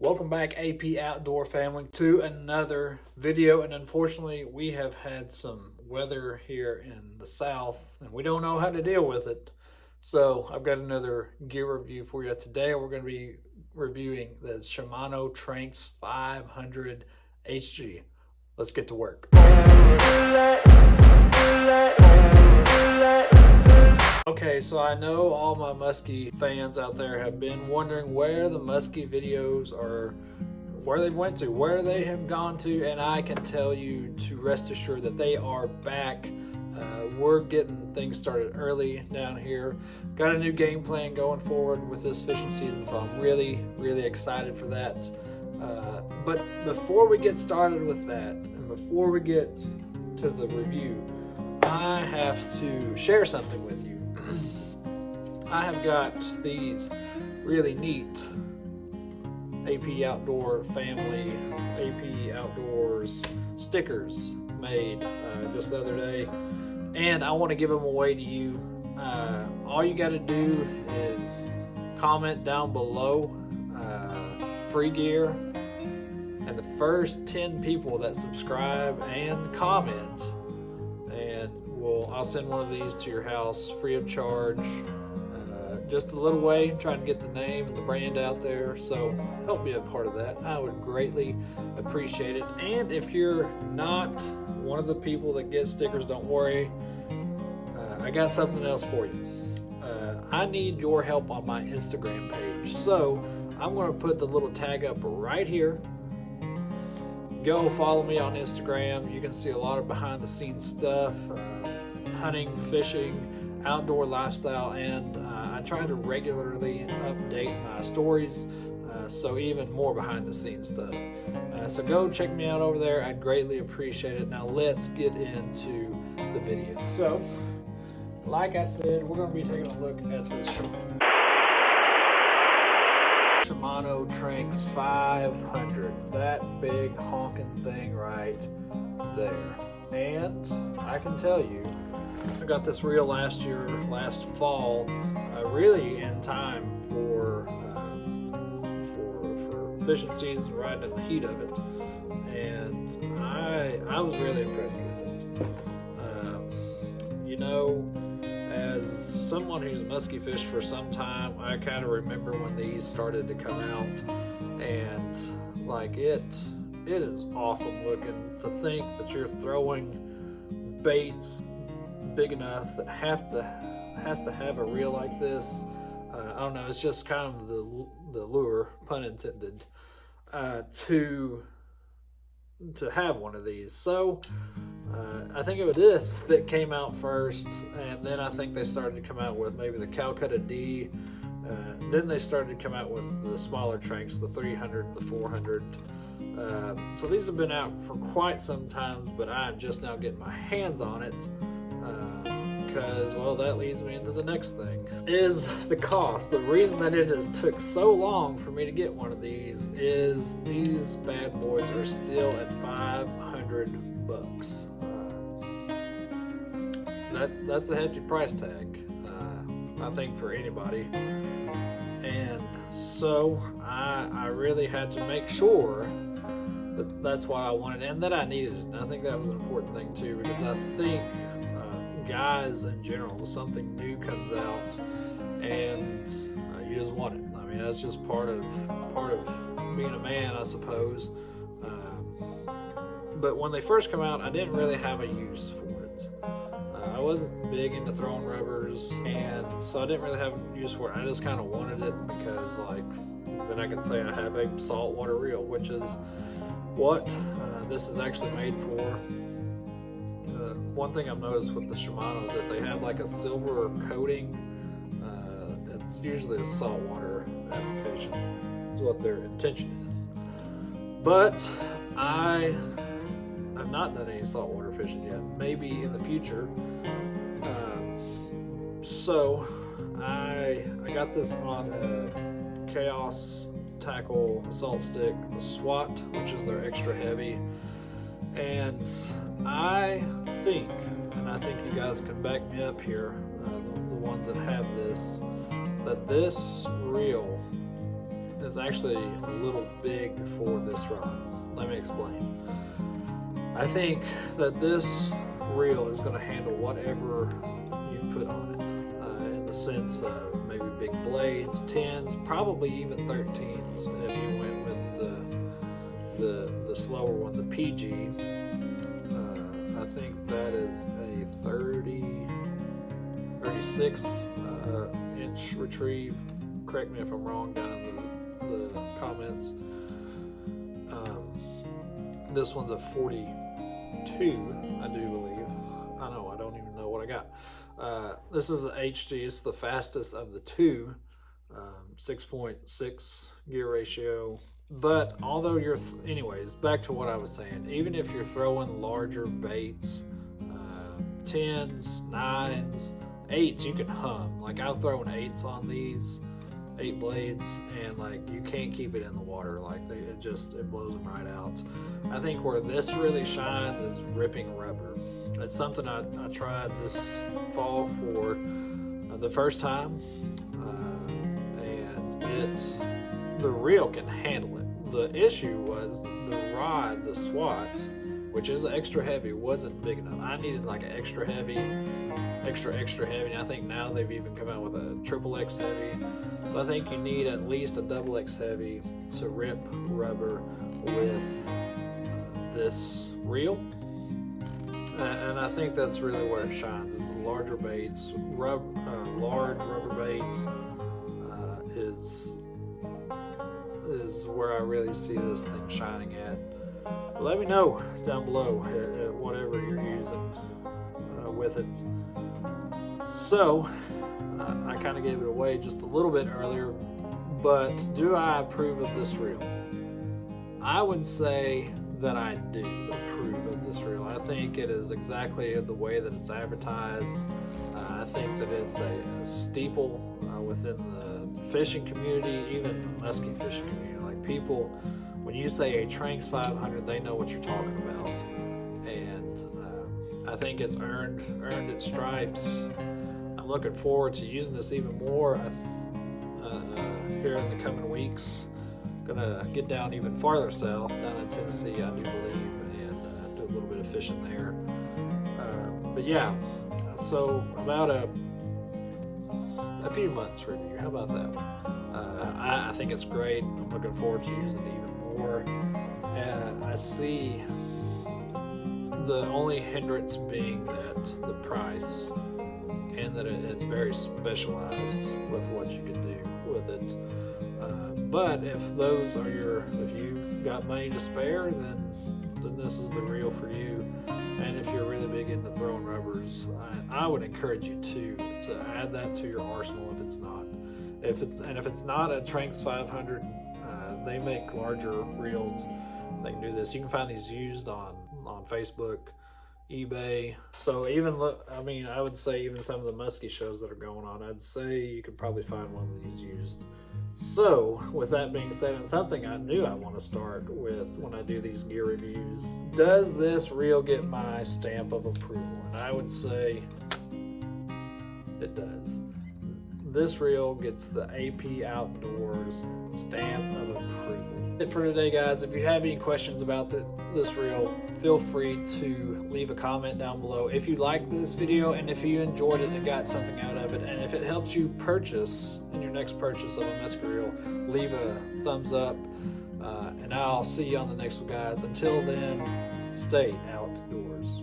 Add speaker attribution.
Speaker 1: Welcome back, AP Outdoor family, to another video. And unfortunately, we have had some weather here in the south and we don't know how to deal with it. So I've got another gear review for you today. We're going to be reviewing the Shimano Tranx 500 HG. Let's get to work. Okay, so I know all my musky fans out there have been wondering where the musky videos are, where they went to, where they have gone to, and I can tell you to rest assured that they are back. We're getting things started early down here. Got a new game plan going forward with this fishing season, so I'm really excited for that. But before we get started with that, and before we get to the review, I have to share something with you. I have got these really neat AP Outdoor family, AP Outdoors stickers made just the other day, and I want to give them away to you. All you got to do is comment down below, free gear, and the first 10 people that subscribe and comment, and I'll send one of these to your house free of charge. Just a little way, trying to get the name and the brand out there, so help be a part of that. I would greatly appreciate it. And if you're not one of the people that get stickers, don't worry, I got something else for you. I need your help on my Instagram page, so I'm going to put the little tag up right here. Go follow me on Instagram. You can see a lot of behind the scenes stuff, hunting, fishing, outdoor lifestyle, and I try to regularly update my stories, so even more behind the scenes stuff. So go check me out over there. I'd greatly appreciate it. Now let's get into the video. So, like I said, we're going to be taking a look at this Shimano Tranx 500. That big honking thing right there. And I can tell you, I got this reel last fall, really in time for fishing season, right in the heat of it, and I was really impressed with it. As someone who's musky fished for some time, I kind of remember when these started to come out, and like it is awesome looking. To think that you're throwing baits big enough that has to have a reel like this. I don't know, it's just kind of the lure, pun intended, to have one of these. So I think it was this that came out first, and then I think they started to come out with maybe the Calcutta D. Then they started to come out with the smaller Tranx, the 300 and the 400. So these have been out for quite some time, but I'm just now getting my hands on it. Because, well, that leads me into the next thing, is the cost. The reason that it has took so long for me to get one of these is these bad boys are still at $500 bucks. That's a hefty price tag, I think, for anybody. And so I really had to make sure that that's what I wanted and that I needed it. And I think that was an important thing too, because I think guys in general, something new comes out and you just want it. I mean, that's just part of being a man, I suppose. But when they first come out, I didn't really have a use for it. I wasn't big into throwing rubbers, and so I didn't really have a use for it. I just kind of wanted it because, like, then I can say I have a saltwater reel, which is what this is actually made for. One thing I've noticed with the Shimano is if they have like a silver coating, it's usually a saltwater application, is what their intention is. But I have not done any saltwater fishing yet, maybe in the future. So I got this on a Chaos Tackle Assault Stick, the SWAT, which is their extra heavy. And I think you guys can back me up here, the ones that have this, that this reel is actually a little big for this rod. Let me explain. I think that this reel is going to handle whatever you put on it, in the sense of maybe big blades, 10s, probably even 13s if you went with the slower one, the PG. I think that is a 36 inch retrieve. Correct me if I'm wrong down in the comments. This one's a 42, I do believe. I don't even know what I got. This is the HG. It's the fastest of the two. 6.6 gear ratio. But although anyways, back to what I was saying. Even if you're throwing larger baits, 10s, 9s, 8s, you can hum. Like I've thrown 8s on these, 8 blades, and like you can't keep it in the water. Like it blows them right out. I think where this really shines is ripping rubber. It's something I tried this fall for the first time, and the reel can handle it. The issue was the rod, the swat, which is extra heavy, wasn't big enough. I needed like an extra heavy. And I think now they've even come out with a XXX heavy. So I think you need at least a XX heavy to rip rubber with this reel. And I think that's really where it shines. Is larger baits, large rubber baits is where I really see this thing shining at. But let me know down below whatever you're using with it. So I kind of gave it away just a little bit earlier, but do I approve of this reel? I would say that I do approve of this reel. I think it is exactly the way that it's advertised. I think that it's a staple within the fishing community, even musky fishing community. Like people, when you say a Tranx 500, they know what you're talking about, and I think it's earned its stripes. I'm looking forward to using this even more here in the coming weeks. Gonna get down even farther south, down in Tennessee, I do believe, and do a little bit of fishing there. But yeah, so about a few months review. How about that? I think it's great. I'm looking forward to using it even more. And I see the only hindrance being that the price, and that it's very specialized with what you can do with it. But if you got money to spare, then this is the reel for you. And if you're really big into throwing rubbers, I would encourage you to add that to your arsenal if it's not. If it's not a Tranx 500, they make larger reels. They can do this. You can find these used on Facebook, eBay. So I would say even some of the musky shows that are going on, I'd say you could probably find one of these used. So with that being said, and something I knew I want to start with when I do these gear reviews, does this reel get my stamp of approval? And I would say it does. This reel gets the AP Outdoors stamp of approval. That's it for today, guys. If you have any questions about this reel, feel free to leave a comment down below. If you liked this video and if you enjoyed it and got something out of it, and if it helps you purchase in your next purchase of a musky reel, leave a thumbs up, and I'll see you on the next one, guys. Until then, stay outdoors.